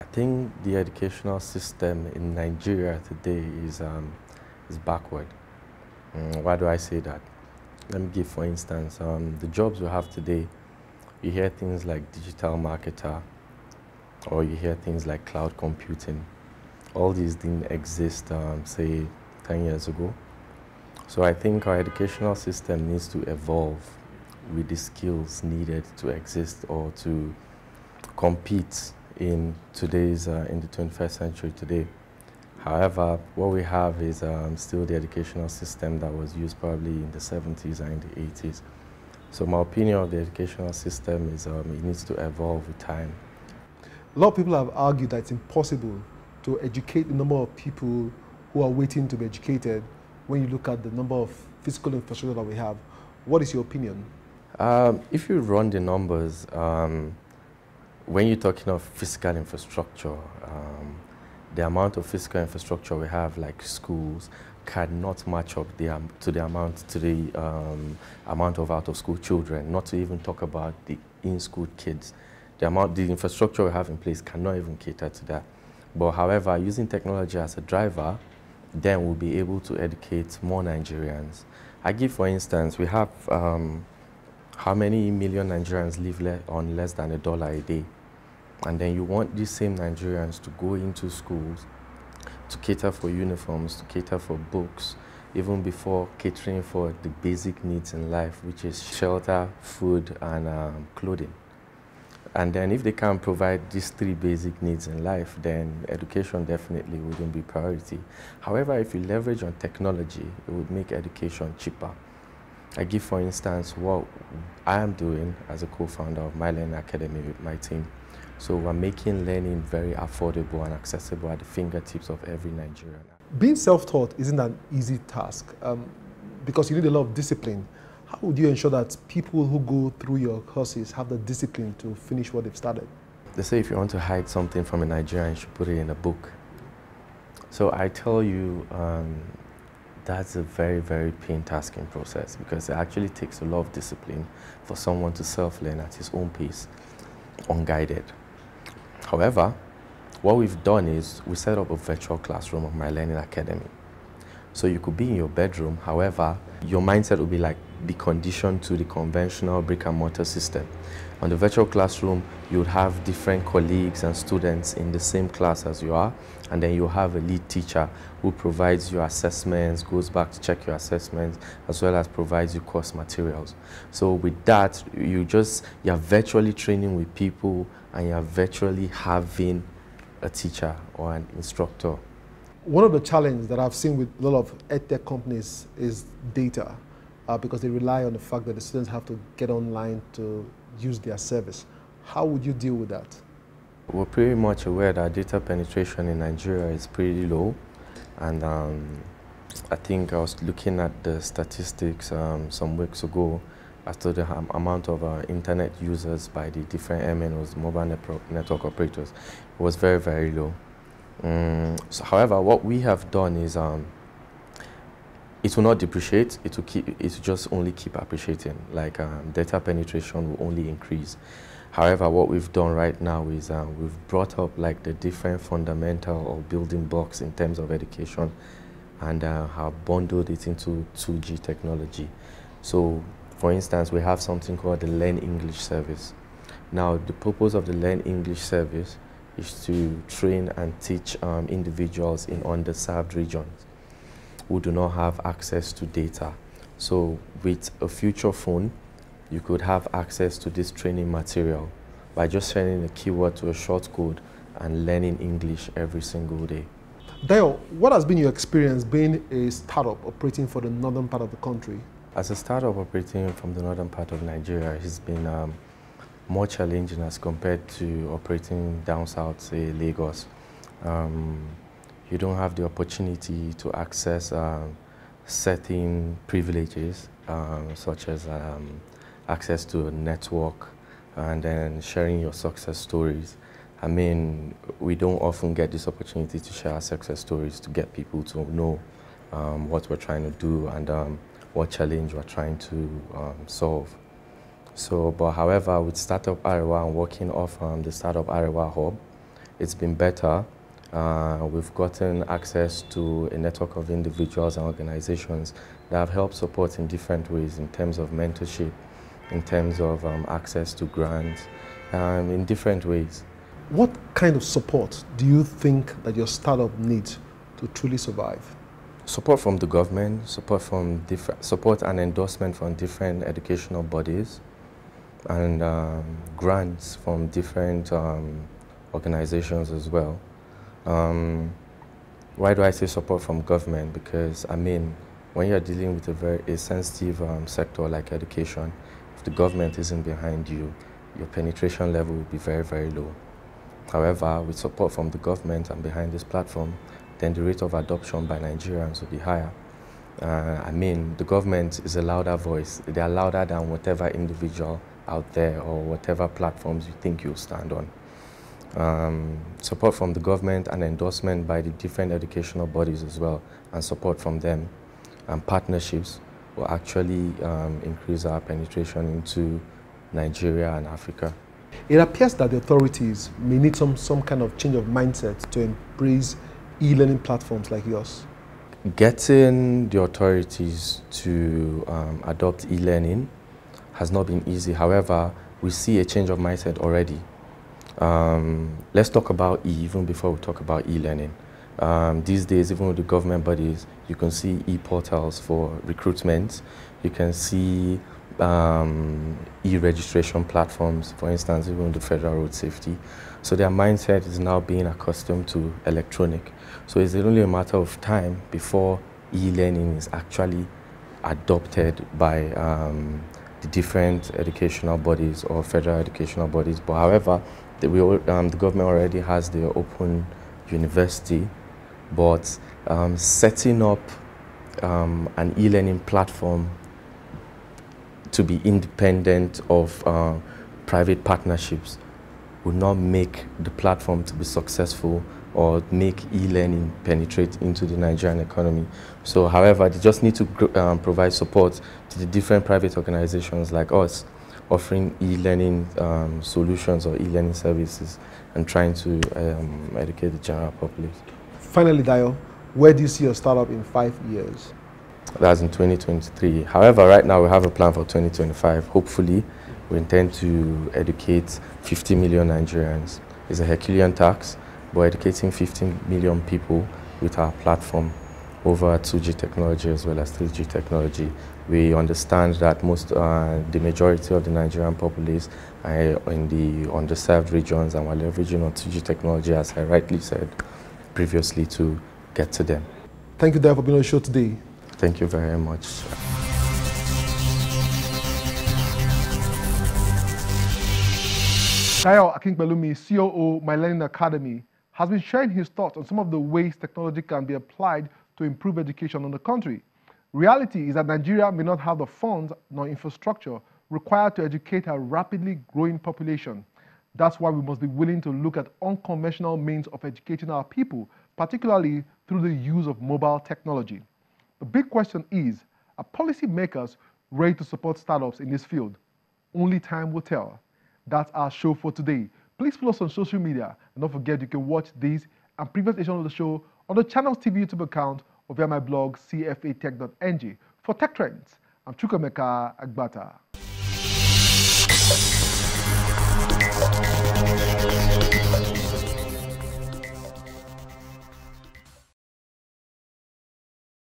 I think the educational system in Nigeria today is backward. Why do I say that? Let me give, for instance, the jobs we have today. You hear things like digital marketer, or you hear things like cloud computing. All these didn't exist, say, 10 years ago. So I think our educational system needs to evolve with the skills needed to exist or to compete in in the 21st century today. However, what we have is still the educational system that was used probably in the 70s and in the 80s. So my opinion of the educational system is it needs to evolve with time. A lot of people have argued that it's impossible to educate the number of people who are waiting to be educated when you look at the number of physical infrastructure that we have. What is your opinion? If you run the numbers, when you're talking of physical infrastructure, the amount of physical infrastructure we have, like schools, cannot match up to the amount of out-of-school children. Not to even talk about the in-school kids. The infrastructure we have in place cannot even cater to that. But however, using technology as a driver, then we'll be able to educate more Nigerians. I give, for instance, we have how many million Nigerians live on less than $1 a day? And then you want these same Nigerians to go into schools to cater for uniforms, to cater for books, even before catering for the basic needs in life, which is shelter, food, and clothing. And then if they can't provide these three basic needs in life, then education definitely wouldn't be priority. However, if you leverage on technology, it would make education cheaper. I give, for instance, what I am doing as a co-founder of My Learning Academy with my team. So we're making learning very affordable and accessible at the fingertips of every Nigerian. Being self-taught isn't an easy task because you need a lot of discipline. How would you ensure that people who go through your courses have the discipline to finish what they've started? They say if you want to hide something from a Nigerian, you should put it in a book. So I tell you, that's a very, very pain-tasking process because it actually takes a lot of discipline for someone to self-learn at his own pace, unguided. However, what we've done is we set up a virtual classroom of My Learning Academy. So you could be in your bedroom, however, your mindset will be conditioned to the conventional brick and mortar system. On the virtual classroom, you would have different colleagues and students in the same class as you are, and then you have a lead teacher who provides your assessments, goes back to check your assessments, as well as provides you course materials. So with that, you're virtually training with people and you're virtually having a teacher or an instructor. One of the challenges that I've seen with a lot of edtech companies is data, because they rely on the fact that the students have to get online to use their service. How would you deal with that? We're pretty much aware that data penetration in Nigeria is pretty low, and I think I was looking at the statistics some weeks ago as to the amount of internet users by the different MNOs, mobile network operators. It was very, very low. However, what we have done is it will not depreciate, it will just only keep appreciating. Like data penetration will only increase. However, what we've done right now is we've brought up like the different fundamental or building blocks in terms of education and have bundled it into 2G technology. So for instance, we have something called the Learn English service. Now the purpose of the Learn English service is to train and teach individuals in underserved regions who do not have access to data. So with a future phone, you could have access to this training material by just sending a keyword to a short code and learning English every single day. Dayo, what has been your experience being a startup operating for the northern part of the country? As a startup operating from the northern part of Nigeria, it's been more challenging as compared to operating down south, say Lagos. You don't have the opportunity to access certain privileges, such as access to a network and then sharing your success stories. I mean, we don't often get this opportunity to share our success stories to get people to know what we're trying to do and what challenge we're trying to solve. So, but however, with Startup Arewa and working off the Startup Arewa hub, it's been better. We've gotten access to a network of individuals and organizations that have helped support in different ways in terms of mentorship, in terms of access to grants, in different ways. What kind of support do you think that your startup needs to truly survive? Support from the government, support and endorsement from different educational bodies, and grants from different organizations as well. Why do I say support from government? Because, I mean, when you're dealing with a very sensitive sector like education, if the government isn't behind you, your penetration level will be very, very low. However, with support from the government and behind this platform, then the rate of adoption by Nigerians will be higher. I mean, the government is a louder voice. They are louder than whatever individual out there or whatever platforms you think you'll stand on. Support from the government and endorsement by the different educational bodies as well, and support from them and partnerships will actually increase our penetration into Nigeria and Africa. It appears that the authorities may need some kind of change of mindset to embrace e-learning platforms like yours. Getting the authorities to adopt e-learning has not been easy. However, we see a change of mindset already. Let's talk about even before we talk about e-learning. These days, even with the government bodies, you can see e-portals for recruitment. You can see e-registration platforms, for instance, even the Federal Road Safety. So their mindset is now being accustomed to electronic. So it's only a matter of time before e-learning is actually adopted by the different educational bodies or federal educational bodies. But however, the government already has the Open University, but setting up an e-learning platform to be independent of private partnerships would not make the platform to be successful or make e-learning penetrate into the Nigerian economy. So however, they just need to provide support to the different private organizations like us, offering e-learning solutions or e-learning services and trying to educate the general populace. Finally, Dayo, where do you see your startup in 5 years? That's in 2023. However, right now we have a plan for 2025. Hopefully, we intend to educate 50 million Nigerians. It's a Herculean task, but educating 15 million people with our platform over 2G technology as well as 3G technology. We understand that the majority of the Nigerian populace are in the underserved regions, and we're leveraging on 2G technology, as I rightly said previously, to get to them. Thank you, Dayo, for being on the show today. Thank you very much. Dayo Akinpelumi, COO, My Learning Academy, has been sharing his thoughts on some of the ways technology can be applied to improve education in the country. Reality is that Nigeria may not have the funds nor infrastructure required to educate a rapidly growing population. That's why we must be willing to look at unconventional means of educating our people, particularly through the use of mobile technology. The big question is, are policymakers ready to support startups in this field? Only time will tell. That's our show for today. Please follow us on social media, and don't forget you can watch these and previous editions of the show on the Channels TV YouTube account or via my blog cfatech.ng. For Tech Trends, I'm Chukwemeka Agbata.